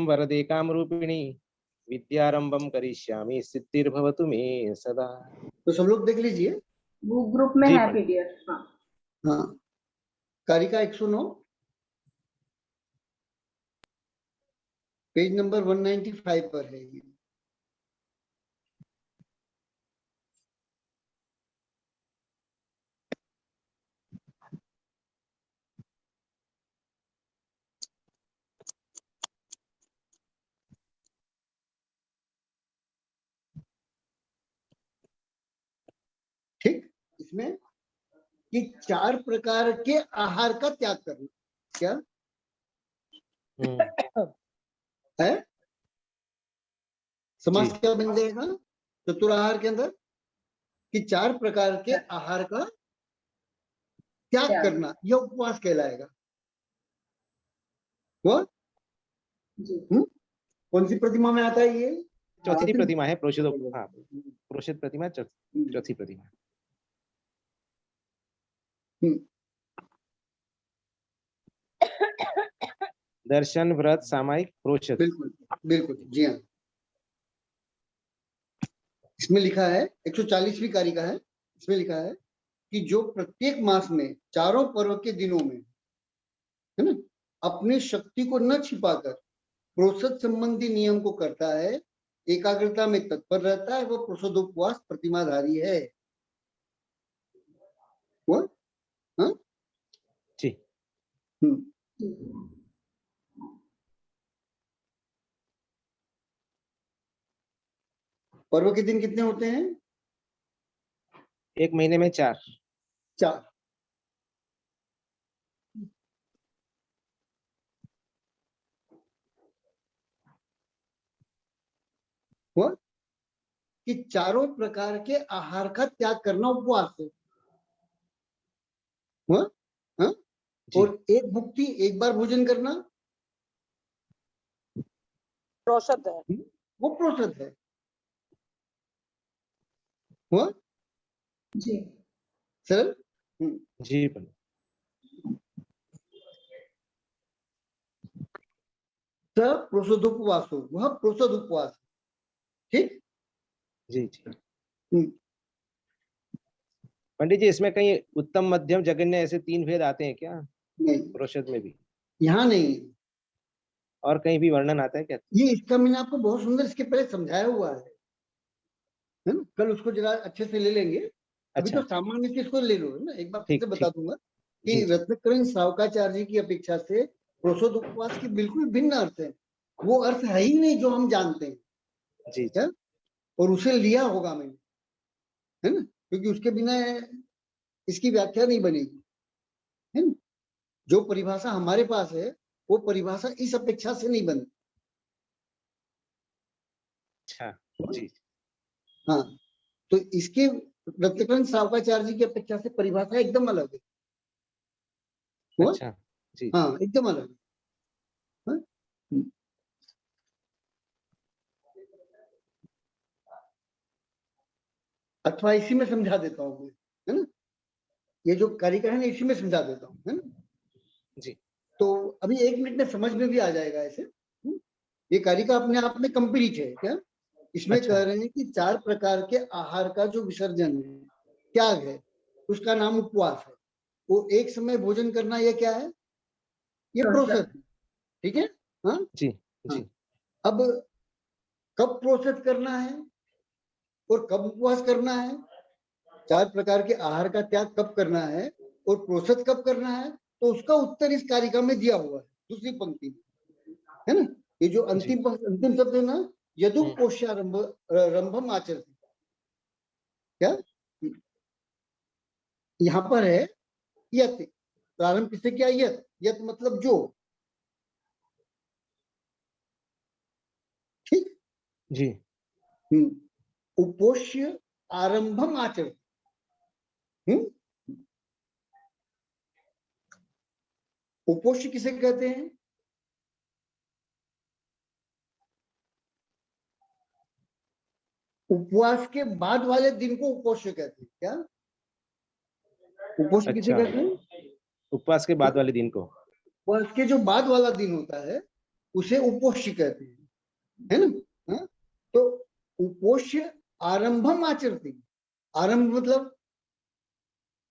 वरदे कामरूपिणी विद्यारंभम करिष्यामि सिद्धिर्भवतु मे सदा। तो सब लोग देख लीजिए, बुक ग्रुप में जी है पंडित। पीडीएफ। हाँ हाँ, कारिका 109 पेज नंबर 195 पर है ये। ठीक, इसमें कि 4 प्रकार के आहार का त्याग करना, क्या है? समास जी। क्या बन जाएगा चतुराहार के अंदर? कि 4 प्रकार के आहार का त्याग करना, यह उपवास कहलाएगा। वो कौन सी प्रतिमा में आता है ये? चौथी प्रतिमा है प्रोषित। हाँ, प्रोषित प्रतिमा चौथी प्रतिमा। दर्शन, व्रत, सामायिक, प्रोषित। बिल्कुल बिल्कुल, जी हाँ। इसमें लिखा है 140वीं कारिका है, इसमें लिखा है कि जो प्रत्येक मास में चारों पर्व के दिनों में, है ना, अपनी शक्ति को न छिपाकर प्रोषद संबंधी नियम को करता है, एकाग्रता में तत्पर रहता है, वह प्रोषदोपवास प्रतिमाधारी है। वो हाँ जी। पर्व के दिन कितने होते हैं? एक महीने में 4। 4। वो कि चारों प्रकार के आहार का त्याग करना उपवास है। हाँ? और एक भुक्ति, एक बार भोजन करना प्रोषद है, वो प्रोषद है। हुआ जी सर? जी पंडित। प्रोषद उपवास हो, वह प्रोषद उपवास। ठीक, जी जी पंडित जी, इसमें कहीं उत्तम, मध्यम, जघन्य ऐसे 3 भेद आते हैं क्या नहीं, प्रोषद में भी? यहाँ नहीं। और कहीं भी वर्णन आता है क्या? ये इसका मैंने आपको बहुत सुंदर इसके पहले समझाया हुआ है ना? कल उसको जरा अच्छे से ले लेंगे। अभी अच्छा। तो सामान्य चीज को ले लो, है ना? एक बार फिर से बता दूंगा कि जी, जी। रत्नकरण सावकाचार्य जी की अपेक्षा से प्रोषद उपवास के बिल्कुल भिन्न अर्थ है। वो अर्थ है ही नहीं जो हम जानते हैं। जी, क्या? और उसे लिया होगा मैंने, है ना? क्योंकि उसके बिना इसकी व्याख्या नहीं बनेगी, है ना? जो परिभाषा हमारे पास है वो परिभाषा इस अपेक्षा से नहीं बनती। अच्छा जी। हाँ, तो इसके रत्नकरण सावकाचार्य जी की अपेक्षा से परिभाषा एकदम अलग है। अच्छा जी। हाँ, एकदम अलग है। हाँ? अथवा इसी में समझा देता हूँ मैं, है ना? ये जो कारिका है ना, इसी में समझा देता हूँ, है ना? जी। तो अभी 1 मिनट में समझ में भी आ जाएगा ऐसे। ये कारिका अपने आप में कंप्लीट है। क्या इसमें अच्छा। कह रहे हैं कि 4 प्रकार के आहार का जो विसर्जन है, त्याग है, उसका नाम उपवास है। वो एक समय भोजन करना, ये क्या है? ये प्रोसेस है। ठीक है? हाँ जी हाँ। जी। अब कब प्रोसेस करना है और कब उपवास करना है, 4 प्रकार के आहार का त्याग कब करना है और प्रोसेस कब करना है, तो उसका उत्तर इस कारिका में दिया हुआ है, दूसरी पंक्ति में, है ना? ये जो अंतिम शब्द है ना, यदुपोष्यारंभ रंभम आचरति, क्या यहाँ पर है? यत, प्रारंभ किससे किया? यत। यत मतलब जो। ठीक जी। उपोष्य आरंभम आचरति। उपोष्य किसे कहते हैं? उपवास के बाद वाले दिन को उपोष्य कहते हैं। क्या उपोष्य किसे कहते हैं? उपवास के बाद वाले दिन को। उपवास के जो बाद वाला दिन होता है उसे उपोष्य कहते हैं, है ना। हाँ? तो उपोष्य आरंभम आचरति, आरंभ मतलब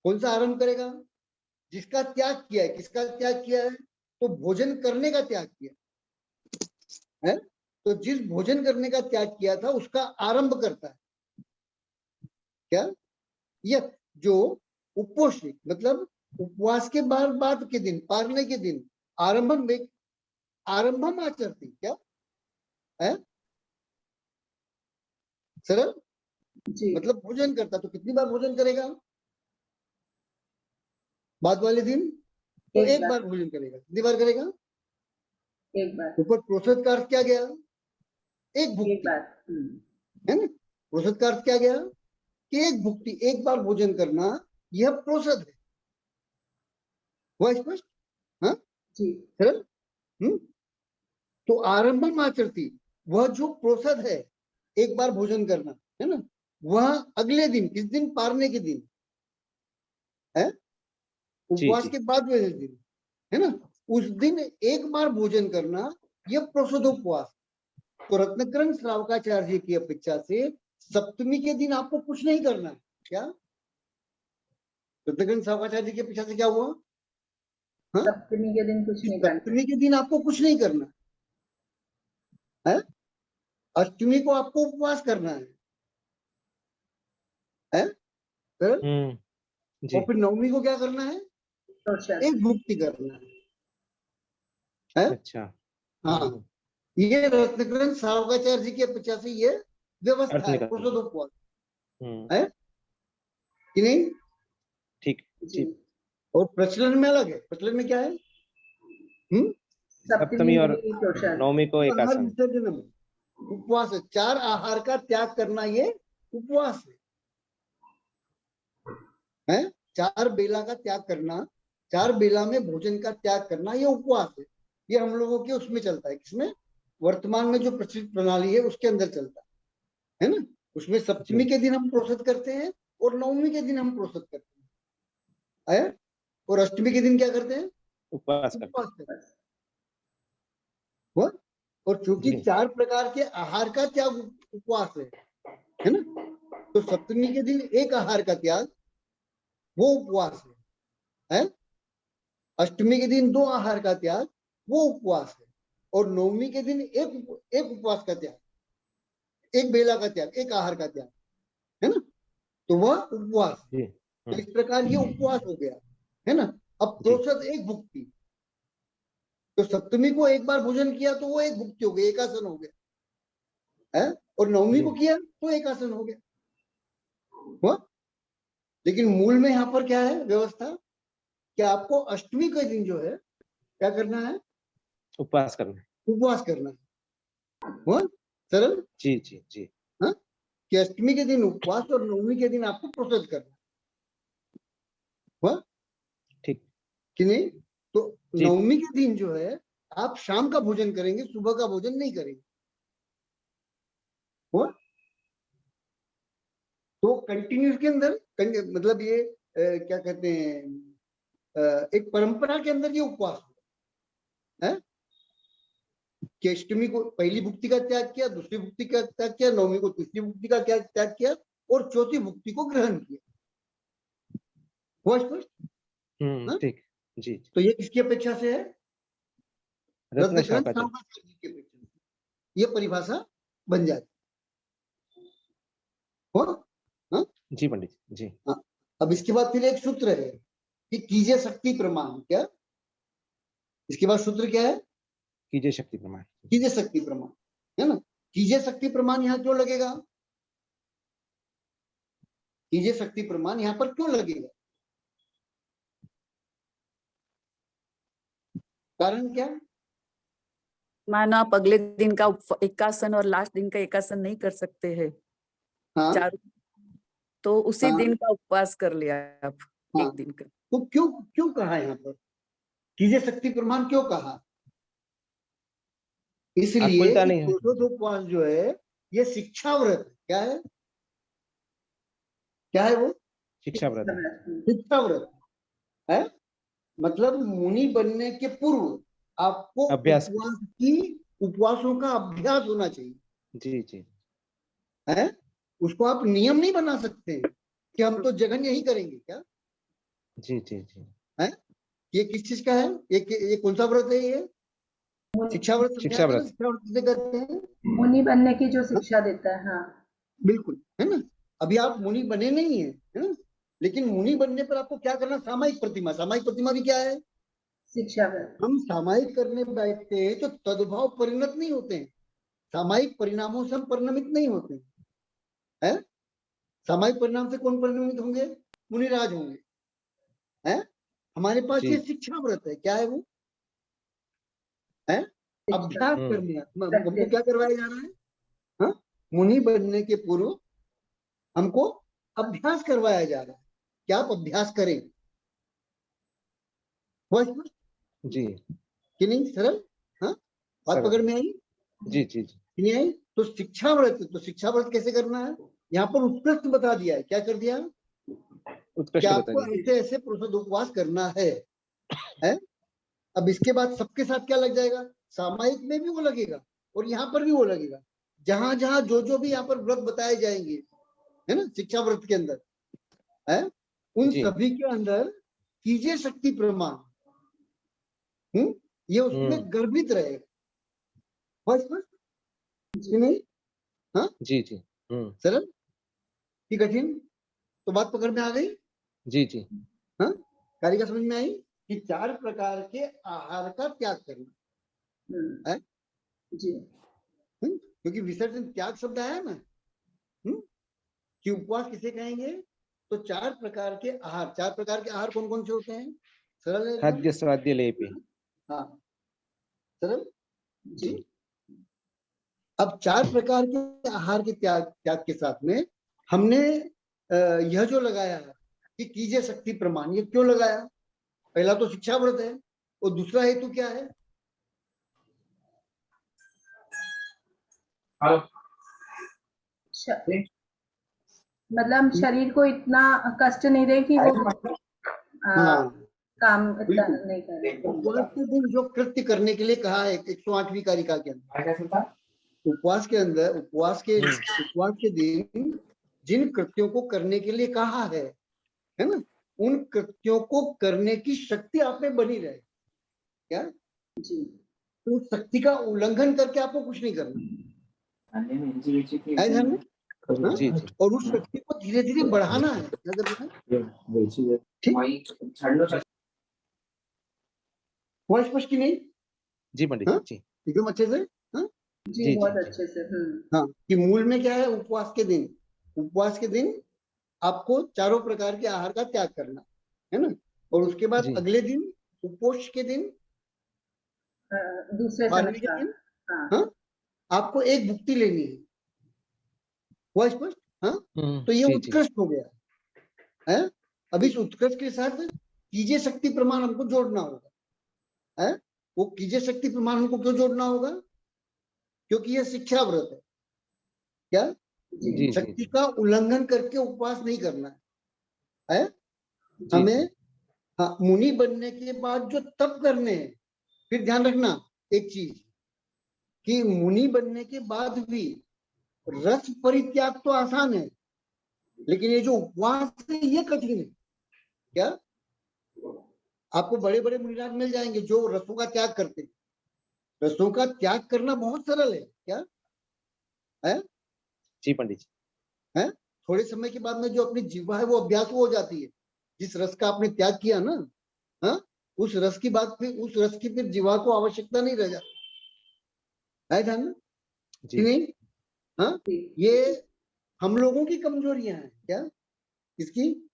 कौन सा आरंभ करेगा, जिसका त्याग किया है। किसका त्याग किया है, तो भोजन करने का त्याग किया है। तो जिस भोजन करने का त्याग किया था उसका आरंभ करता है क्या, यह जो उपोष्य मतलब उपवास के बाद के दिन, पारने के दिन आरंभम में आरंभम आचरती क्या है, सरल जी। मतलब भोजन करता। तो कितनी बार भोजन करेगा, बाद वाले दिन तो एक बार भोजन करेगा। कितनी बार करेगा, एक बार। ऊपर प्रोसेस का अर्थ क्या गया, एक एक भुक्ति, बार। है ना। प्रोसेस का अर्थ क्या गया कि एक भुक्ति, एक बार भोजन करना, यह प्रोसेस है। हुआ स्पष्ट, हाँ जी। सरल। तो आरंभम आचरती, वह जो प्रोसेस है एक बार भोजन करना, है ना, वह अगले दिन, किस दिन, पारने के दिन है, जी उपवास जी के बाद वाले दिन, है ना, उस दिन एक बार भोजन करना, यह प्रोसदोपवास। तो रत्नकरण श्रावकाचार्य की अपेक्षा से सप्तमी के दिन आपको कुछ नहीं करना है। क्या रत्नकरण श्रावकाचार्य की अपेक्षा से क्या हुआ, हाँ, सप्तमी के दिन कुछ नहीं करना। सप्तमी के दिन आपको कुछ नहीं करना है, अष्टमी को आपको उपवास करना है? और जी फिर नवमी को क्या करना है, प्रोशद। एक भुक्ति करना है? अच्छा हाँ, ये रत्नकरण श्रावकाचार्य जी की अपेक्षा से ये व्यवस्था अर्थ है निकल प्रोसदोपवास, हम्म है कि नहीं। ठीक जी। जी। और प्रचलन में अलग है, प्रचलन में क्या है, सप्तमी सप्तमी में और भी प्रोशद। नवमी को आहार एकासन। विसर्जन में उपवास है। 4 आहार का त्याग करना ये उपवास है? 4 बेला का त्याग करना, 4 बेला में भोजन का त्याग करना ये उपवास है। ये हम लोगों के उसमें चलता है, किसमें, वर्तमान में जो प्रचलित प्रणाली है उसके अंदर चलता है ना। उसमें सप्तमी के दिन हम प्रोसेस करते हैं और नवमी के दिन हम प्रोसेस करते हैं, और अष्टमी के दिन क्या करते हैं, उपवास करते उपवास करते हैं। हुआ? और चूंकि जी 4 प्रकार के आहार का त्याग उपवास है ना, तो सप्तमी के दिन एक आहार का त्याग वो उपवास है? अष्टमी के दिन 2 आहार का त्याग वो उपवास है, और नवमी के दिन एक उपवास का त्याग, एक बेला का त्याग, एक आहार का त्याग, है ना, तो वह उपवास। जी तो इस प्रकार ये उपवास हो गया, है ना। अब जी प्रोसेस एक भुक्ति, तो सप्तमी को एक बार भोजन किया तो वो एक भुक्ति हो गई, एक आसन हो गया है, और नवमी जी को किया तो एक आसन हो गया। हुआ? लेकिन मूल में यहाँ पर क्या है व्यवस्था, कि आपको अष्टमी के दिन जो है क्या करना है, उपवास करना। उपवास करना है। हुआ सरल, जी जी जी हाँ, कि अष्टमी के दिन उपवास और नवमी के दिन आपको प्रोसेस करना। हुआ ठीक कि नहीं। तो जी नवमी के दिन जो है आप शाम का भोजन करेंगे, सुबह का भोजन नहीं करेंगे। हुआ? तो कंटिन्यूस के अंदर मतलब ये क्या कहते हैं, एक परंपरा के अंदर ये उपवास है कि अष्टमी को पहली भुक्ति का त्याग किया, दूसरी भुक्ति का त्याग किया, नवमी को तीसरी भुक्ति का त्याग किया, और चौथी भुक्ति को ग्रहण किया। हुआ स्पष्ट? हाँ? ठीक जी जी। तो ये किसकी अपेक्षा से है, रत्न रत्नकरण शाकाचार्य। श्रावकाचार्य जी की अपेक्षा से ये परिभाषा बन जाती। हुआ? हाँ? जी पंडित जी। हाँ। अब इसके बाद फिर एक सूत्र है कि कीजिए शक्ति प्रमाण। क्या इसके बाद सूत्र क्या है, कीजिए शक्ति प्रमाण। कीजिए शक्ति प्रमाण, है ना। कीजिए शक्ति प्रमाण यहाँ क्यों लगेगा, कीजिए शक्ति प्रमाण यहाँ पर क्यों लगेगा, कारण क्या, मानो आप अगले दिन का एकासन और लास्ट दिन का एकासन नहीं कर सकते हैं हाँ चार, तो उसी हाँ दिन का उपवास कर लिया आप हाँ, एक दिन का। तो क्यों क्यों कहा यहाँ पर कीजिए शक्ति प्रमाण क्यों कहा, इसलिए आत्मता कि नहीं है। पुरुषोत्तोपवास जो है ये शिक्षा व्रत है। क्या है, क्या है वो, शिक्षा व्रत है। शिक्षा व्रत है। मतलब मुनि बनने के पूर्व आपको अभ्यास। उपवासों का अभ्यास होना चाहिए, जी जी है। उसको आप नियम नहीं बना सकते कि हम तो जगन यही करेंगे क्या, जी जी जी। है। ये किस चीज का है, ये कौन सा व्रत है, ये शिक्षा व्रत समझा शिक्षा था ना, व्रत। शिक्षा व्रत किसे कहते हैं? मुनि बनने की जो शिक्षा देता है, हाँ। बिल्कुल, है ना। अभी आप मुनि बने नहीं है ना, लेकिन मुनि बनने पर आपको क्या करना, सामायिक प्रतिमा। सामायिक प्रतिमा भी क्या है? शिक्षा व्रत। हम सामायिक करने बैठते हैं तो तद्भाव परिणत नहीं होते हैं, सामायिक परिणामों से हम परिणमित नहीं होते हैं। सामायिक परिणाम से कौन परिणमित होंगे? मुनिराज होंगे, है। हमारे पास जी। ये शिक्षा व्रत है, क्या है वो, है अभ्यास करने। हमको क्या करवाया जा रहा है? हाँ, मुनि बनने के पूर्व हमको अभ्यास करवाया जा रहा है, क्या आप अभ्यास करें। हुआ स्पष्ट जी कि नहीं? सरल, हाँ, बात सरल। पकड़ में आई जी जी जी। कि नहीं आई? तो शिक्षा व्रत, तो शिक्षा व्रत कैसे करना है, यहाँ पर उत्कृष्ट बता दिया है। क्या कर दिया? कि उत्कृष्ट बता आपको दिया। ऐसे ऐसे पुरुषों उपवास करना है। अब इसके बाद सबके साथ क्या लग जाएगा? सामायिक में भी वो लगेगा और यहाँ पर भी वो लगेगा। जहां जहां जो भी यहाँ पर व्रत बताए जाएंगे, है ना, शिक्षा व्रत के अंदर, है, उन जी। सभी के अंदर कीजिए शक्ति प्रमाण, ये उसमें गर्भित रहेगा। बस कि नहीं? हाँ, जी जी। सरल कि कठिन? तो बात पकड़ में आ गई? जी जी। हाँ, कारिका समझ में आई कि 4 प्रकार के आहार का त्याग करना है। जी। क्योंकि विसर्जन त्याग शब्द आया ना, कि उपवास किसे कहेंगे? तो 4 प्रकार के आहार। 4 प्रकार के आहार कौन कौन से होते हैं? सरल है एकदम? खाद्य स्वाद्य लेपे। हाँ, सरल जी। जी। अब 4 प्रकार के आहार के त्याग के साथ में हमने यह जो लगाया है कि कीजिए शक्ति प्रमाण, ये क्यों लगाया? पहला तो शिक्षा व्रत है और दूसरा हेतु क्या है? मतलब शरीर को इतना कष्ट नहीं दे कि वो हाँ, काम इतना बिल्कुल। नहीं करे। उपवास के दिन जो कृत्य करने के लिए कहा है 108वीं कारिका के अंदर, उपवास के दिन जिन कृत्यों को करने के लिए कहा है ना, उन कृत्यों को करने की शक्ति आप में बनी रहे। क्या? जी। तो उस शक्ति का उल्लंघन करके आपको कुछ नहीं करना है ध्यान में, हाँ? जी जी। और उस शक्ति को धीरे धीरे बढ़ाना है। क्या करना है? ठीक, हुआ स्पष्ट कि नहीं? जी पंडित हाँ, जी। एकदम अच्छे से। हाँ, जी, जी बहुत जी। अच्छे से। हाँ, कि मूल में क्या है? उपवास के दिन आपको 4 प्रकार के आहार का त्याग करना है ना, और उसके बाद जी अगले दिन, उपोष के दिन, दूसरे 12वें समय के का। दिन, हाँ। हाँ, आपको एक भुक्ति लेनी है। हुआ स्पष्ट? हाँ, तो ये जी जी। उत्कृष्ट हो गया है। अब इस उत्कृष्ट के साथ कीजिए शक्ति प्रमाण हमको जोड़ना होगा, है। वो कीजिए शक्ति प्रमाण हमको क्यों जोड़ना होगा? क्योंकि यह शिक्षा व्रत है। क्या? जी जी। शक्ति का उल्लंघन करके उपवास नहीं करना है। जी हमें, जी। हाँ, मुनि बनने के बाद जो तप करने हैं, फिर ध्यान रखना एक चीज, कि मुनि बनने के बाद भी रस परित्याग तो आसान है, लेकिन ये जो उपवास है ये कठिन है। क्या? आपको बड़े बड़े मुनिराज मिल जाएंगे जो रसों का त्याग करते हैं। रसों का त्याग करना बहुत सरल है। क्या है? जी पंडित जी। है, थोड़े समय के बाद में जो अपनी जिह्वा है वो अभ्यास हो जाती है। जिस रस का आपने त्याग किया ना, हाँ, उस रस की फिर जिह्वा को आवश्यकता नहीं रह जाती है। ध्यान में कि जी नहीं? हाँ, ये हम लोगों की कमजोरियां हैं। क्या? इसकी,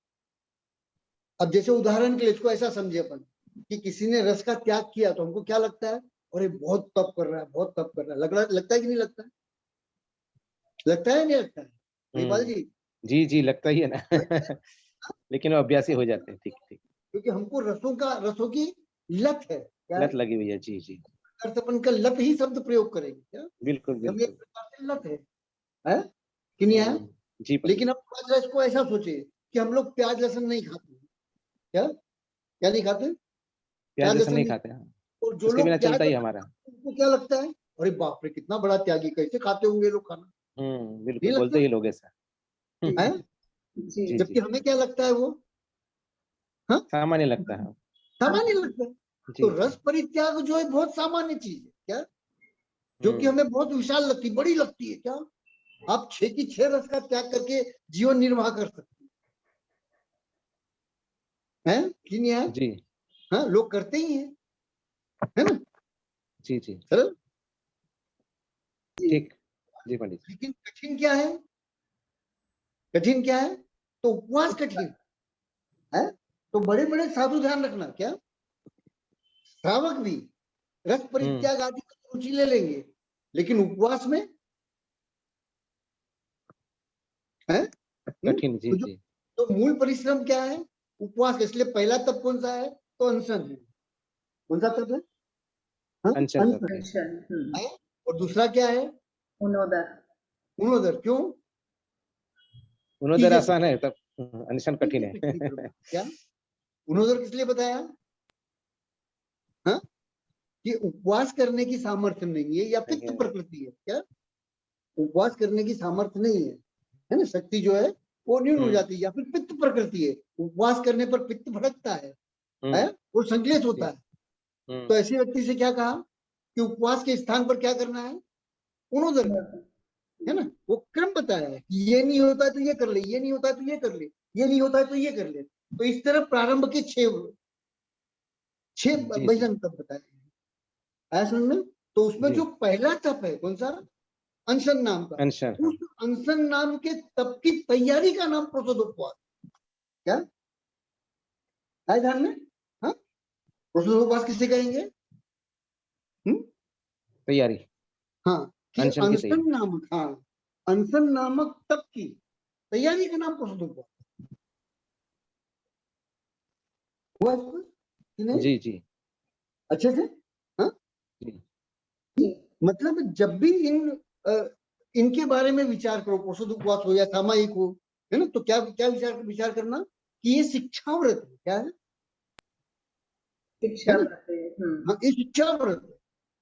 अब जैसे उदाहरण के लिए इसको ऐसा समझे अपन कि किसी ने रस का त्याग किया तो हमको क्या लगता है? अरे बहुत तप कर रहा है, बहुत तप कर रहा है। लगता है कि नहीं लगता है? लगता है नहीं लगता है महिपाल जी? जी जी, लगता ही है ना। लेकिन वो अभ्यासी हो जाते हैं। ठीक ठीक। क्योंकि हमको रसों की लत है। क्या है? लत लगी हुई है। जी जी। अपन का लत ही शब्द प्रयोग करेंगे। क्या? बिल्कुल हम एक बिल्कुल। प्रकार से लत है कि नहीं है? जी पंडित। लेकिन अब थोड़ा सा इसको ऐसा सोचे कि हम लोग प्याज लहसुन नहीं खाते। क्या? क्या नहीं खाते? प्याज लहसुन नहीं नहीं, खाते हैं। और जो उसके लोग बिना त्याग चलता ही करते हमारा। हैं, उनको क्या लगता है, अरे बाप रे कितना बड़ा त्यागी, कैसे खाते होंगे लोग खाना, बिल्कुल, लगता बोलते है? ही लोग ऐसा। है? जी जी, जबकि हमें क्या लगता है वो, हाँ, सामान्य लगता है। सामान्य लगता है। तो जी, रस परित्याग जो है बहुत सामान्य चीज है क्या, जो कि हम्म, हमें बहुत विशाल लगती, बड़ी लगती है क्या। आप 6 की 6 रस का त्याग करके जीवन निर्वाह कर सकते हैं कि नहीं है? जी, हाँ, लोग करते ही हैं, है ना, जी, जी, सरल। ठीक। जी पंडित जी। लेकिन कठिन क्या है, कठिन क्या है, तो उपवास कठिन है। तो बड़े बड़े साधु ध्यान रखना क्या, श्रावक भी रस परित्याग आदि में रुचि ले लेंगे, लेकिन उपवास में है। कठिन, जी, तो जो जी, तो मूल परिश्रम क्या है, उपवास। इसलिए पहला तप कौन सा है, तो अनशन है। कौन सा तप है, हाँ? अनशन तप अनशन है। अनशन। है। और दूसरा क्या है, उनोदर। गुणोदर। क्यों, उन्होंने कीजिए आसान है तब, अनशन कठिन कीजिए है। पिछली प्रभु। क्या गुणोदर किस लिए बताया, हाँ, कि उपवास करने की सामर्थ्य नहीं है, या पित्त प्रकृति है क्या, उपवास करने की सामर्थ्य नहीं है ना, शक्ति जो है वो न्यून हो जाती है, या फिर पित्त प्रकृति है, उपवास करने पर पित्त भड़कता है, वो संक्लेश होता है। तो ऐसे व्यक्ति से क्या कहा कि उपवास के स्थान पर क्या करना है, गुणोदर करना है ना। वो क्रम बताया है कि ये नहीं होता है तो ये कर ले, ये नहीं होता है तो ये कर ले, ये नहीं होता है तो ये कर ले। तो इस तरह प्रारंभ के 6 जी, जी, भजन तप बताए हैं, आया समझ में। तो उसमें जी, जो पहला तप है कौन सा, अनशन नाम का, अनशन, हाँ, उस अनशन नाम के तप की तैयारी का नाम प्रसोद उपवास। क्या है ध्यान में, हाँ, प्रसोद उपवास किसे कहेंगे, तैयारी, हाँ, कि अनशन की तैयारी। अनशन नामक, हाँ, अनशन नामक तप की तैयारी का नाम प्रसोद उपवास हुआ इसको कि नहीं, जी, जी, अच्छे से, हाँ। जी, जी मतलब जब भी इनके बारे में विचार करो, प्रसोद उपवास हो या सामायिक हो, है ना, तो क्या क्या विचार करना कि ये शिक्षा व्रत है, क्या है शिक्षा ना, करते हैं। हाँ, ये शिक्षा व्रत है।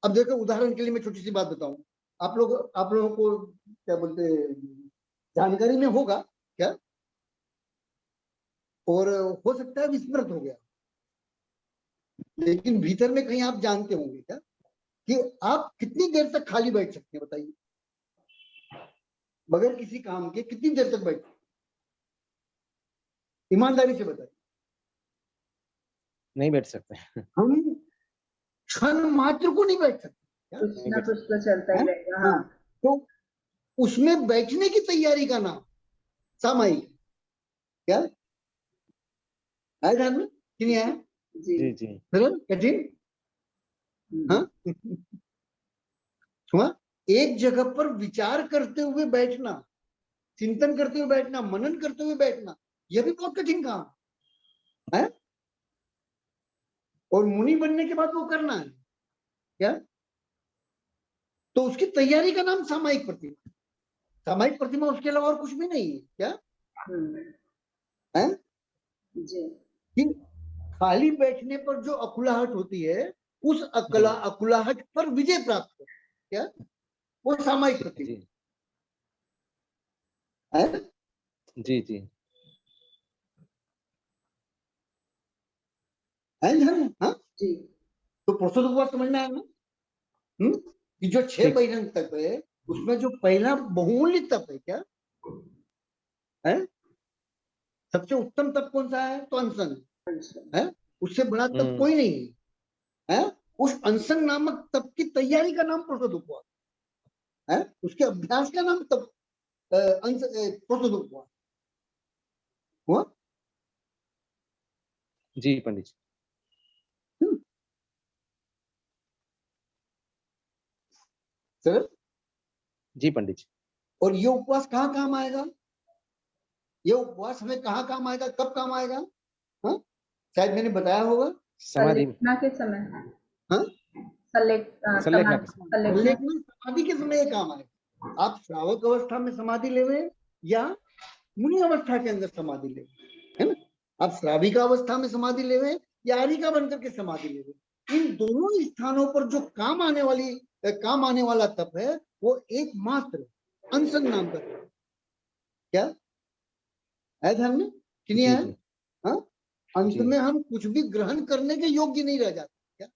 अब देखो उदाहरण के लिए मैं छोटी सी बात बताऊं, आप लोगों को क्या बोलते हैं, जानकारी में होगा क्या, और हो सकता है विस्मृत हो गया, लेकिन भीतर में कहीं आप जानते होंगे क्या कि आप कितनी देर तक खाली बैठ सकते हैं, बताइए, बगैर किसी काम के कितनी देर तक बैठ सकते हैं? ईमानदारी से बताइए। नहीं बैठ सकते। हम क्षण मात्र को नहीं बैठ सकते क्या, कुछ नहीं ना बैठ कुछ सकते। तो चलता ही है? रहेगा। हाँ, हाँ तो उसमें बैठने की तैयारी का नाम सामायिक, क्या है ध्यान में कि नहीं आया, जी। जी, जी, सरल कठिन, हाँ। हुआ, एक जगह पर विचार करते हुए बैठना, चिंतन करते हुए बैठना, मनन करते हुए बैठना, यह भी बहुत कठिन काम है। और मुनि बनने के बाद वो करना है क्या, तो उसकी तैयारी का नाम सामायिक प्रतिमा। सामायिक प्रतिमा उसके अलावा और कुछ भी नहीं है क्या, है जी कि खाली बैठने पर जो अकुलाहट होती है, उस अकुलाहट पर विजय प्राप्त कर, क्या वो सामायिक प्रतिमा जी, है। जी, जी, है ध्यान में, हाँ। जी तो प्रसुद्ध उपवास समझ में आया ना, कि जो 6 ठीक, बहिरंग तप है, उसमें जो पहला बहुमूल्य तप है क्या है, सबसे उत्तम तप कौन सा है, तो अनशन है। उससे बड़ा तप कोई नहीं है, है? उस अनशन नामक तप की तैयारी का नाम प्रसुद्ध उपवास है, उसके अभ्यास का नाम तप प्रसुद्ध उपवास हुआ। जी पंडित जी, हम्म, सर, जी पंडित जी। और ये उपवास कहाँ काम आएगा, ये उपवास हमें कहाँ काम आएगा, कब काम आएगा, हाँ, शायद मैंने बताया होगा, समाधि में, संलेखना के समय। हाँ, संलेखना के समय। संलेखना। लेकिन समाधि के समय ये काम आएगा। आप श्रावक अवस्था में समाधि लेवे या मुनि अवस्था के अंदर समाधि लेवे, है ना, आप श्राविका अवस्था में समाधि लेवे या आरिका बनकर के समाधि लेवे, इन दोनों स्थानों पर जो काम आने वाला तप है वो एकमात्र अनशन नाम का तप है। क्या है ध्यान में कि नहीं जी है? जी हाँ, अंत जी। में हम कुछ भी ग्रहण करने के योग्य नहीं रह जाते। क्या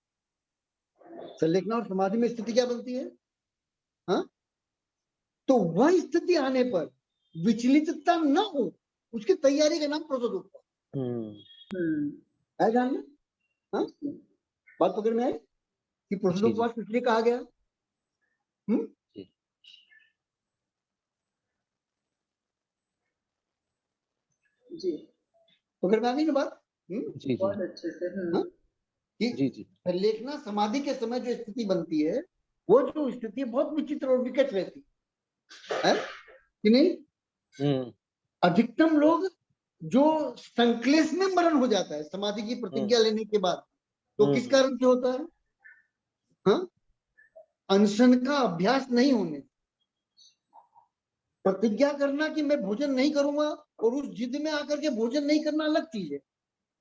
संलेखना और समाधि में स्थिति क्या बनती है? हाँ, तो वह स्थिति आने पर विचलितता न हो, उसकी तैयारी का नाम प्रसोद उपवास है। ध्यान में? हाँ, बात पकड़ में आई कि प्रसोद जी जी उपवास किस लिए कहा गया? जी जी पकड़ में आ गई ना बात? जी जी बहुत अच्छे से हाँ? कि जी जी संलेखना समाधि के समय जो स्थिति बनती है वो जो स्थिति बहुत विचित्र और विकट रहती है कि नहीं? अधिकतम लोग जो संक्लेश में मरण हो जाता है समाधि की प्रतिज्ञा लेने के बाद, तो किस कारण से होता है? हाँ, अनशन का अभ्यास नहीं होने। प्रतिज्ञा करना कि मैं भोजन नहीं करूंगा और उस जिद में आकर के भोजन नहीं करना अलग चीज है,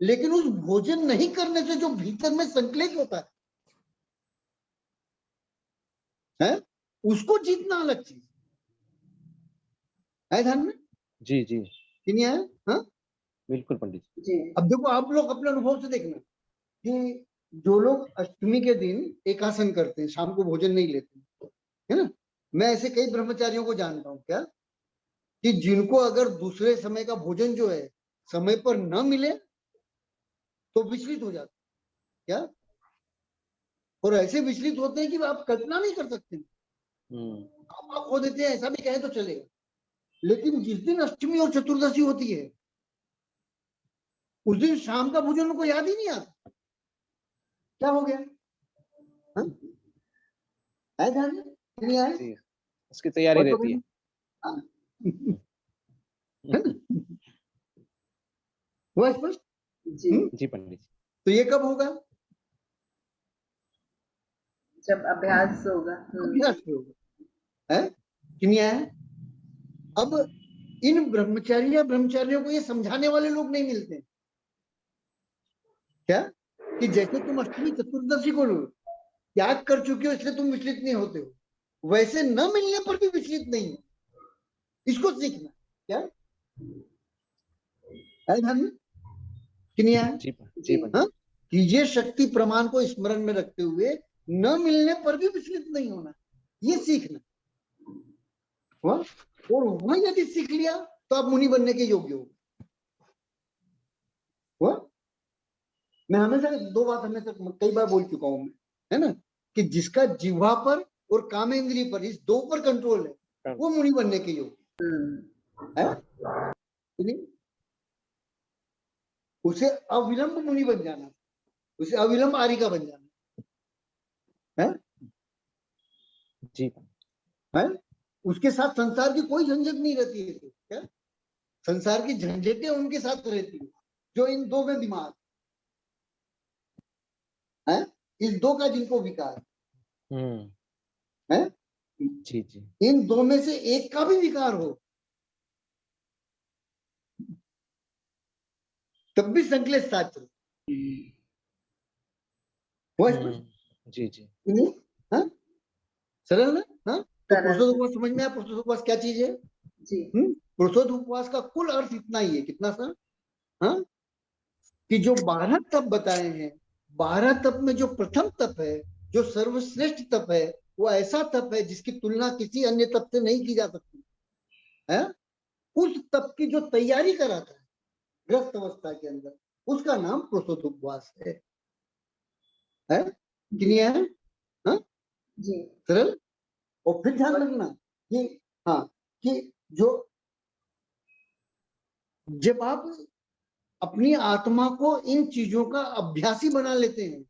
लेकिन उस भोजन नहीं करने से जो भीतर में संक्लेश होता है उसको जीतना अलग चीज है। ध्यान में जी जी कि नहीं है? हाँ, बिल्कुल पंडित जी। जी अब देखो आप लोग अपने अनुभव से देखना कि जो लोग अष्टमी के दिन एकासन करते हैं, शाम को भोजन नहीं लेते, है ना, मैं ऐसे कई ब्रह्मचारियों को जानता हूं क्या कि जिनको अगर दूसरे समय का भोजन जो है समय पर न मिले तो विचलित हो जाते क्या, और ऐसे विचलित होते हैं कि आप कल्पना नहीं कर सकते। आप खो देते हैं ऐसा भी कहें तो चलेगा, लेकिन जिस दिन अष्टमी और चतुर्दशी होती है उस दिन शाम का भोजन उनको याद ही नहीं आता। क्या हो गया? हाँ? है ध्यान में? नहीं आए? जी, उसकी तैयारी और तो रहती है। हाँ। है ना? हुआ स्पष्ट? जी जी पंडित जी। तो ये कब होगा? जब अभ्यास होगा। अभ्यास से होगा। है कि नहीं आया? अब इन ब्रह्मचारियों को ये समझाने वाले लोग नहीं मिलते। क्या कि जैसे तुम अष्टमी चतुर्दशी को त्याग कर चुके हो इसलिए तुम विचलित नहीं होते हो, वैसे न मिलने पर भी विचलित नहीं हो। इसको सीखना। क्या है ध्यान में कि नहीं आया? जी जी पंडित। हाँ, कि ये शक्ति प्रमाण को स्मरण में रखते हुए न मिलने पर भी विचलित नहीं होना, ये सीखना हुआ। और वह यदि सीख लिया तो आप मुनि बनने के योग्य हो। हुआ? मैं हमेशा दो बात हमेशा कई बार बोल चुका हूं मैं, है ना, कि जिसका जिह्वा पर और कामेंद्रिय पर, इस दो पर कंट्रोल है वो मुनि बनने के योग्य है। नहीं? उसे अविलंब मुनि बन जाना, उसे अविलंब आर्यिका बन जाना है। जी है? उसके साथ संसार की कोई झंझट नहीं रहती है। क्या संसार की झंझटें उनके साथ रहती है जो इन दो में दिमाग है, इस दो का जिनको विकार है, जी जी इन दो में से एक का भी विकार हो तब भी संकलेश साथ चले। वो जी जी नहीं? हाँ? सरल ना? हाँ? तो सरल। पुरुषोत्त उपवास समझ में आया? पुरुषोत्त उपवास क्या चीज है? जी पुरुषोत्त उपवास का कुल अर्थ इतना ही है। कितना सा? हाँ, कि जो 12 तप बताए हैं, 12 तप में जो प्रथम तप है, जो सर्वश्रेष्ठ तप है, वो ऐसा तप है जिसकी तुलना किसी अन्य तप से नहीं की जा सकती है। उस तप की जो तैयारी कराता है ग्रस्त अवस्था के अंदर, उसका नाम पुरुषोत्त उपवास है कि नहीं है? हाँ? जी सरल। और फिर ध्यान रखना कि हाँ, कि जो जब आप अपनी आत्मा को इन चीजों का अभ्यासी बना लेते हैं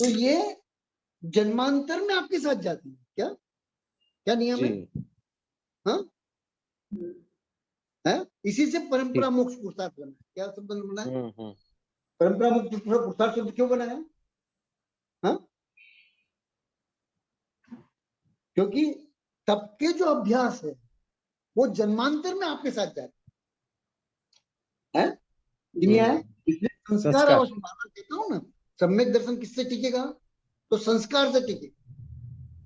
तो ये जन्मांतर में आपके साथ जाती है। क्या क्या नियम है? जी हाँ? है? इसी से परंपरा मोक्ष पुरुषार्थ बना है। क्या शब्द बना है? परंपरा मोक्ष पुरुषार्थ शब्द क्यों बना है? हाँ? क्योंकि तब के जो अभ्यास है वो जन्मांतर में आपके साथ जाते है। इसलिए संस्कार संस्कार। अवश्य कहता हूं ना, सम्यक दर्शन किससे टिकेगा? तो संस्कार से टिकेगा,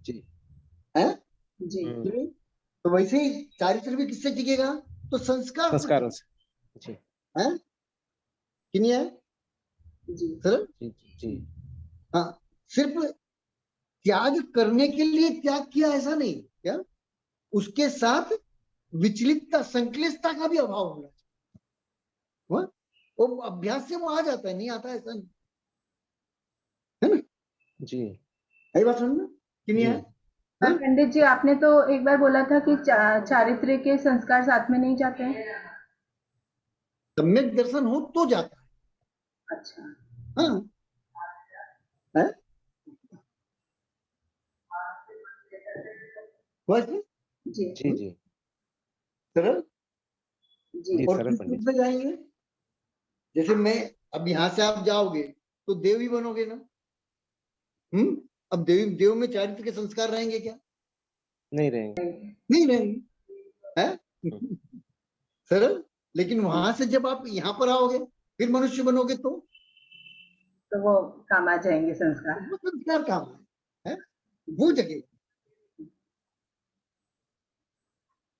जी है? जी तो वैसे ही चारित्र भी किससे टिकेगा? तो संस्कार से संस्कारों से। जी टिकेगा, है कि नहीं है? जी सरल। जी जी हाँ, सिर्फ त्याग करने के लिए त्याग किया ऐसा नहीं, क्या उसके साथ विचलितता, संक्लिष्टता का भी अभाव होना चाहिए। वो अभ्यास से वो आ जाता है, नहीं आता ऐसा नहीं, है ना? जी यही बात समझ में कि नहीं जी है? पर हाँ? पंडित जी, आपने तो एक बार बोला था कि चारित्र्य के संस्कार साथ में नहीं जाते हैं। सम्यक दर्शन हो तो जाता अच्छा। है। हाँ, है? बस जी जी जी सरल। जी और सरल किस पंडित रूप में जाएंगे? जैसे मैं, अब यहाँ से आप जाओगे तो देव ही बनोगे ना। अब देव में चारित्र के संस्कार रहेंगे क्या? नहीं रहेंगे। नहीं रहेंगे, है? हम्म, सरल। लेकिन वहां से जब आप यहाँ पर आओगे फिर मनुष्य बनोगे तो तो वो काम आ जाएंगे संस्कार। वो संस्कार काम है? वो जगह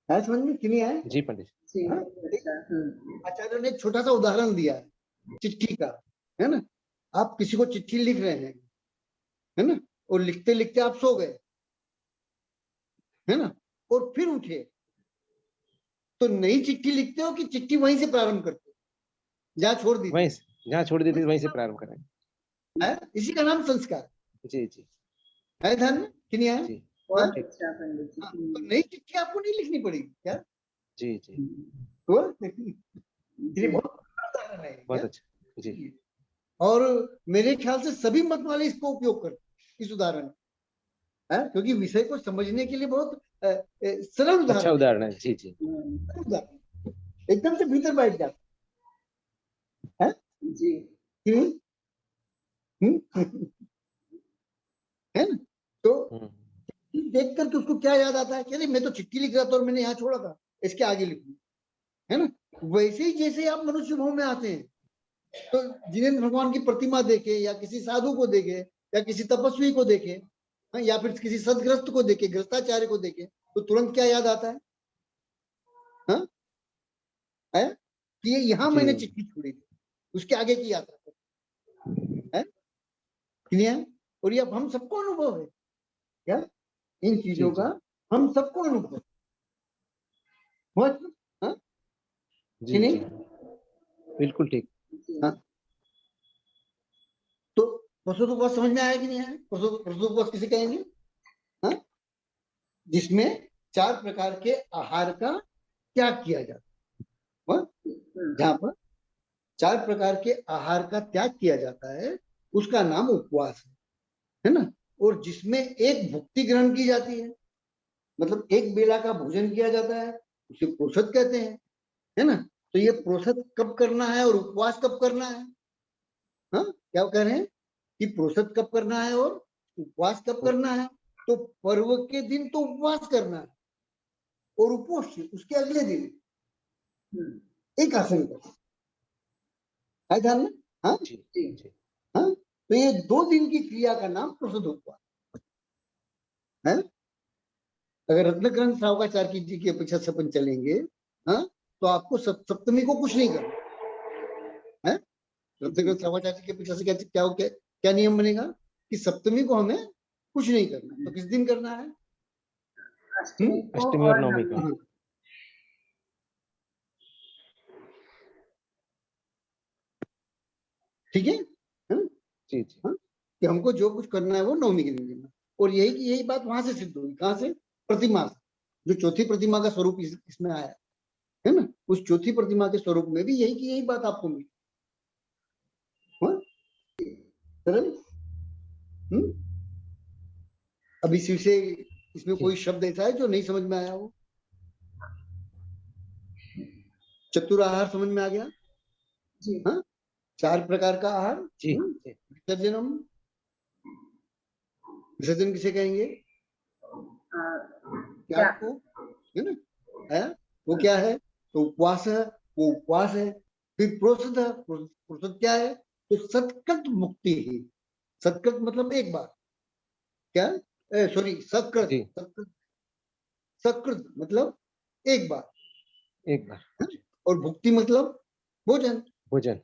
है, समझ में कि नहीं आए? जी पंडित। जी हाँ? अच्छा। आचार्य ने एक छोटा सा उदाहरण दिया है चिट्ठी का, है ना? आप किसी को चिट्ठी लिख रहे हैं, है ना? और लिखते लिखते आप सो गए, है ना? और फिर उठे तो नई चिट्ठी लिखते हो कि चिट्ठी वहीं से प्रारंभ करते हो जहाँ छोड़ दी वहीं थी? से जहाँ छोड़ दी थी वहीं से प्रारंभ करेंगे। है? इसी का नाम संस्कार जी जी है, ध्यान में कि नहीं है? जी हाँ? बहुत अच्छा पंडित हाँ, जी। तो नई चिट्ठी आपको नहीं लिखनी पड़ेगी क्या? जी जी तो ये जी बहुत बड़ा उदाहरण है बहुत क्या? अच्छा। जी और मेरे ख्याल से सभी मत वाले इसको उपयोग करते हैं, इस उदाहरण है, क्योंकि विषय को समझने के लिए बहुत सरल अच्छा उदाहरण उदाहरण है। जी जी सरल उदाहरण, एकदम से भीतर बैठ जाता है। जी क्यों? है ना? तो हम्म, देख करके उसको क्या याद आता है कि अरे मैं तो चिट्ठी लिख रहा था और मैंने यहाँ छोड़ा था, इसके आगे लिखूं, है ना? वैसे ही जैसे आप मनुष्य भाव में आते हैं तो जिनेंद्र भगवान की प्रतिमा देखे या किसी साधु को देखे या किसी तपस्वी को देखे, हाँ, या फिर किसी सदग्रस्त को देखे, ग्रस्ताचार्य को देखे, तो तुरंत क्या याद आता है? हाँ? है कि ये यहाँ जी मैंने चिट्ठी छोड़ी थी, उसके आगे की यात्रा है कि नहीं है? और ये अब हम सबको अनुभव है क्या इन जी चीजों जी का? हम सबको अनुभव है। हाँ? कि जी जी नहीं? बिल्कुल ठीक। जी हाँ, तो प्रसूत उपवास समझ में आया कि नहीं आया? प्रसूत उपवास किसे कहेंगे? हाँ? जिसमें 4 प्रकार के आहार का त्याग किया जाता है। हाँ? जहां पर 4 प्रकार के आहार का त्याग किया जाता है उसका नाम उपवास है ना? और जिसमें एक भुक्ति ग्रहण की जाती है, मतलब एक बेला का भोजन किया जाता है, उसे प्रोषद कहते हैं, है ना? तो ये प्रोषद कब करना है और उपवास कब करना है? हाँ, क्या कह रहे हैं कि प्रोषद कब करना है और उपवास कब करना है? तो पर्व के दिन तो उपवास करना है और उपोष उसके अगले दिन एक आसन करना है, ध्यान में? हाँ? जी जी जी हाँ? तो ये 2 दिन की क्रिया का नाम प्रोषद उपवास है। अगर रत्न ग्रंथ सावकाचार्य जी की अपेक्षा से अपन चलेंगे, हाँ, तो आपको सप्तमी को कुछ नहीं करना है। रत्न ग्रंथ सावकाचार्य जी की अपेक्षा से क्या नियम बनेगा कि सप्तमी को हमें कुछ नहीं करना, तो किस दिन करना है? अष्टमी को अष्टमी और और नवमी नवमी को। हाँ, ठीक है ना? जी जी हाँ? कि हमको जो कुछ करना है वो नवमी के दिन करना। और यही बात वहां से सिद्ध हुई, कहाँ से? प्रतिमा से, जो चौथी प्रतिमा का स्वरूप इसमें आया है ना? उस चौथी प्रतिमा के स्वरूप में भी यही की यही बात आपको मिली। हाँ? सरल। हम्म? अब इसी से इसमें जी कोई शब्द ऐसा है जो नहीं समझ में आया हो? चतुर आहार समझ में आ गया? जी हाँ? 4 प्रकार का आहार। जी जी विसर्जनम, विसर्जन किसे कहेंगे? आ, त्याग क्या को, है ना? है? वो क्या है? तो उपवास है, वो उपवास है। फिर प्रोषद है, प्रोषद क्या है? तो सत्कृत मुक्ति ही, सत्कृत मतलब एक बार, क्या, सॉरी सकृत, जी। सकृत मतलब एक बार, एक बार और भुक्ति मतलब भोजन, भोजन।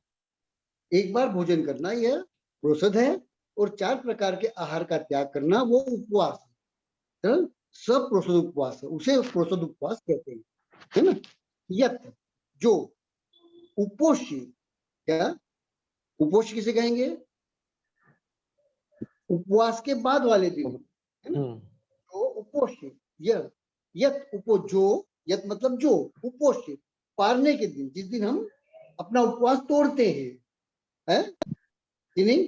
एक बार भोजन करना यह प्रोषद है, और 4 प्रकार के आहार का त्याग करना वो उपवास है, सब प्रोषद उपवास है, उसे प्रोषद उपवास कहते हैं, है ना। यत जो उपोष्य, क्या उपोष्य किसे कहेंगे, उपवास के बाद वाले दिन, है ना। तो उपोष्य यत उपो जो, यत मतलब जो, उपोष्य पारने के दिन, जिस दिन हम अपना उपवास तोड़ते हैं, कि नहीं,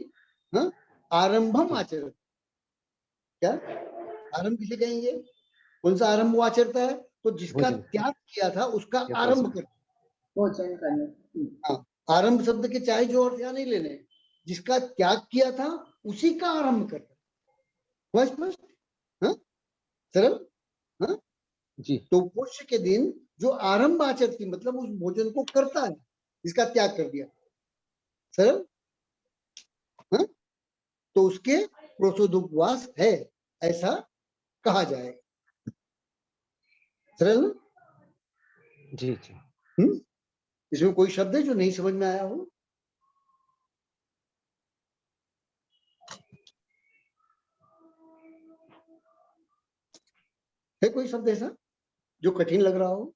हाँ, आरंभम आचरण, क्या आरंभ किसे कहेंगे, कौन सा आरंभ वो आचरता है, तो जिसका भोजन। त्याग किया था उसका क्या आरंभ प्रश्न? कर, भोजन करने। हाँ, आरंभ शब्द के चाहे जो अर्थ यहाँ नहीं लेने, जिसका त्याग किया था उसी का आरंभ करता, हुआ स्पष्ट, हाँ, सरल, हाँ। जी। तो पुष्य के दिन जो आरंभ आचरती मतलब उस भोजन को करता है जिसका त्याग कर दिया, सरल, हाँ? तो उसके प्रोषोदुपवास है, ऐसा कहा जाएगा, सरल ना? जी जी। इसमें कोई शब्द है जो नहीं समझ में आया हो, है कोई शब्द ऐसा जो कठिन लग रहा हो,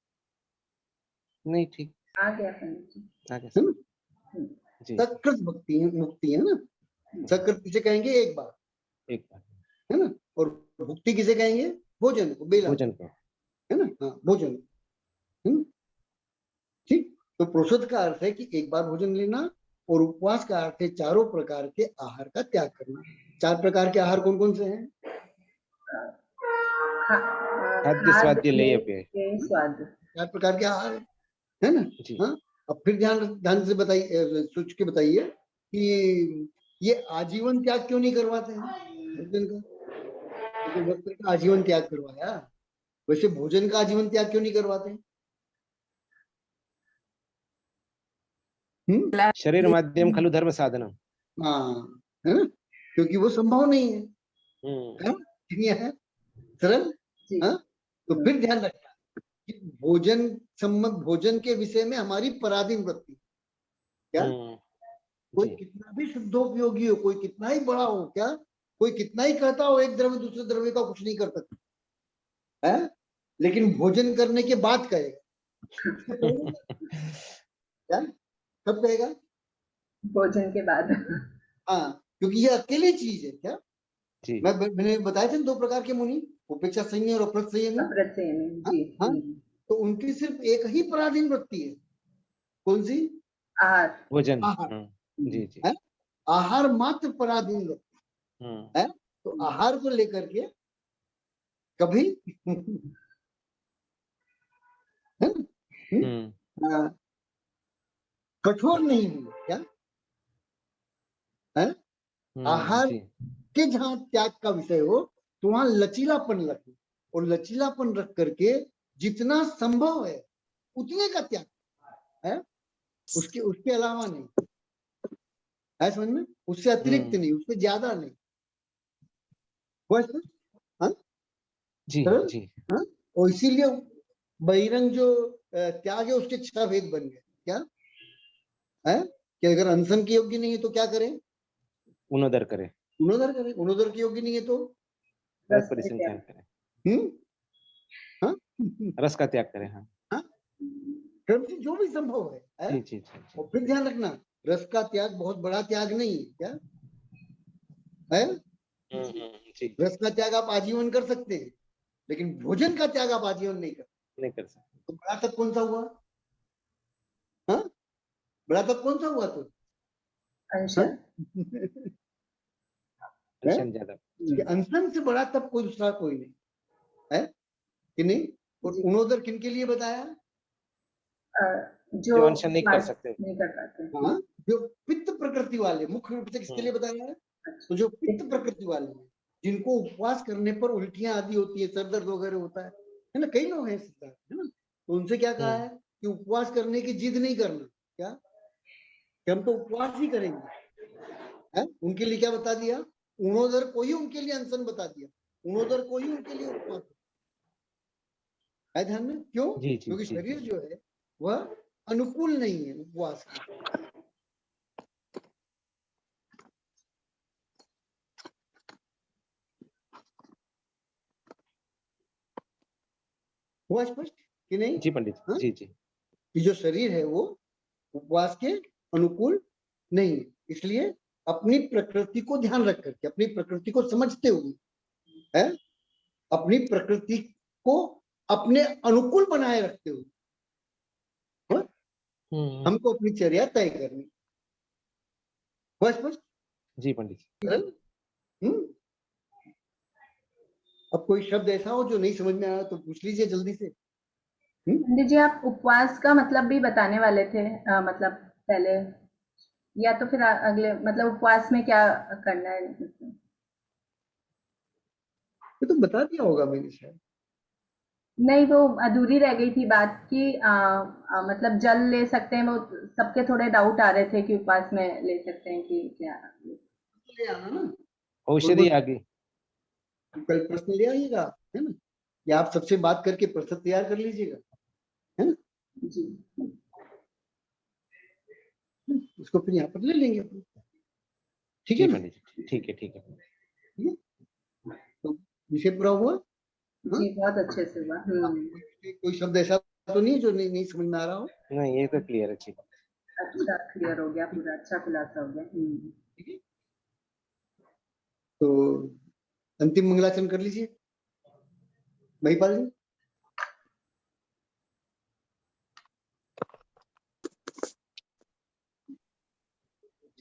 नहीं ठीक। आ गया पंडित जी। आगे है ना। जी। सकृत भक्ति है, मुक्ति है ना, सकृत किसे कहेंगे, एक बार, एक बार है ना, और भुक्ति किसे कहेंगे, भोजन को, बेला, भोजन को। है ना, हाँ भोजन, ठीक। तो प्रोषद का अर्थ है कि एक बार भोजन लेना, और उपवास का अर्थ है 4 प्रकार के आहार का त्याग करना। 4 प्रकार के आहार कौन कौन से हैं, खाद्य स्वाद्य लेय पेय। पेय स्वाद। 4 प्रकार के आहार है ना, जी। हाँ। अब फिर ध्यान ध्यान से बताइए, सोच के बताइए कि ये आजीवन त्याग क्यों नहीं करवाते हैं भोजन का, तो वस्त्र का आजीवन त्याग करवाया, वैसे भोजन का आजीवन त्याग क्यों नहीं करवाते हैं? शरीर माध्यम खलु धर्म साधनम। हाँ, है ना, क्योंकि वो संभव नहीं है, है? ये है सरल, जी। हाँ। तो फिर ध्यान रखना कि भोजन संबंध, भोजन के विषय में हमारी पराधीन वृत्ति, क्या कोई जी। कितना भी शुद्धोपयोगी हो, कोई कितना ही बड़ा हो, क्या कोई कितना ही कहता हो एक द्रव्य दूसरे द्रव्य का कुछ नहीं कर सकता है, लेकिन भोजन करने के बाद कहेगा, क्या कब कहेगा, भोजन के बाद। हाँ, क्योंकि ये अकेली चीज है, क्या जी। मैंने बताया था 2 प्रकार के मुनि, उपेक्षा संयमी और अप्रत संयमी, अप्रत संयमी, जी। हाँ, तो उनकी सिर्फ एक ही पराधीन वृत्ति है, कौन सी, आहार। भोजन। आहार, जी जी। है, आहार मात्र पराधीन वृत्ति है, तो आहार को लेकर के कभी है ना, कठोर नहीं हुई, क्या है, आहार जी। के जहां त्याग का विषय हो तो वहां लचीलापन रखें, और लचीलापन रख करके जितना संभव है उतने का त्याग है, उसके उसके अलावा नहीं है, समझ में, उससे अतिरिक्त नहीं, उससे ज्यादा नहीं, बस, हाँ, जी सरल, जी। हाँ। और इसीलिए बहिरंग जो त्याग है उसके 6 भेद बन गए, क्या है, कि अगर अनशन के योग्य नहीं है तो क्या करें, उनोदर करे, उनोदर करें, उनोदर के योग्य नहीं है तो रस परिसंख्यान करे, हाँ, रस का त्याग करे। हाँ हाँ, क्रम से जो भी संभव है? जी जी जी जी। और फिर ध्यान रखना, रस का त्याग बहुत बड़ा त्याग नहीं है, क्या है, जी। रस का त्याग आप आजीवन कर सकते हैं, लेकिन भोजन का त्याग आप आजीवन नहीं कर, नहीं कर सकते। तो बड़ा तब कौन सा हुआ, हाँ, बड़ा तब कौन सा हुआ तो, अनशन। अनशन ज्यादा। कि अनशन से बड़ा तब कोई दूसरा कोई नहीं है, कि नहीं। और उनोदर किन के लिए बताया, जो अनशन नहीं कर सकते। नहीं कर पाते। हाँ, जो पित्त प्रकृति वाले, मुख्य रूप से किसके लिए बताया है, तो जो पित्त प्रकृति वाले हैं, जिनको उपवास करने पर उल्टियां आदि होती है, सर दर्द वगैरह होता है ना, कई लोग हैं इस तरह, है ना, तो उनसे क्या कहा है कि उपवास करने की जिद नहीं करना, क्या कि हम तो उपवास ही करेंगे, है? उनके लिए क्या बता दिया? ऊणोदर को ही उनके लिए अनशन बता दिया, ऊणोदर को ही उनके लिए उपवास है। ध्यान में क्यों? जी जी क्योंकि जी शरीर जो है वह अनुकूल नहीं है उपवास का। हुआ स्पष्ट कि नहीं? जी पंडित हाँ? जी जी कि जो शरीर है वो उपवास के अनुकूल नहीं है, इसलिए अपनी प्रकृति को ध्यान रख करके, अपनी प्रकृति को समझते हुए, है, अपनी प्रकृति को अपने अनुकूल बनाए रखते हुए, हाँ? हमको अपनी चर्या तय करनी। हुआ स्पष्ट? जी पंडित सरल? अब कोई शब्द ऐसा हो जो नहीं समझ में आया तो पूछ लीजिए जल्दी से। पंडित जी, आप उपवास का मतलब भी बताने वाले थे, मतलब पहले, या तो फिर अगले, मतलब उपवास में क्या करना है? ये तो बता दिया होगा मैंने शायद। नहीं, वो अधूरी रह गई थी बात की, मतलब जल ले सकते हैं, वो सबके थोड़े डाउट आ रहे थे कि उपवास में ले सकते हैं कि क्या। ले आना ना, औषधि आ गई। कल प्रश्न ले आइएगा, है ना, या आप सबसे बात करके प्रश्न तैयार कर लीजिएगा, है ना, जी उसको फिर यहाँ पर ले लेंगे अपन। ठीक जी है ना? पंडित जी ठीक है ठीक है। ठीक है? तो विषय पूरा हुआ। हाँ? जी, बहुत अच्छे से हुआ। कोई शब्द ऐसा तो नहीं जो नहीं समझ में आ रहा हो? नहीं ये तो क्लियर है। ठीक अच्छा क्लियर हो गया, पूरा अच्छा खुलासा हो गया। ठीक है, तो अंतिम मंगलाचरण कर लीजिए महिपाल जी।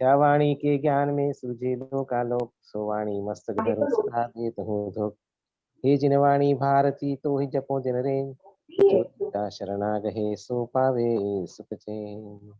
वाणी के ज्ञान में सूझे लोका लोक, सो वाणी मस्तक धरो सदा देत हूँ धोख। हे जिन वाणी भारती तो ही जपो दिन रेन, जो तेरा शरणा गहे सो पावे सुख चैन।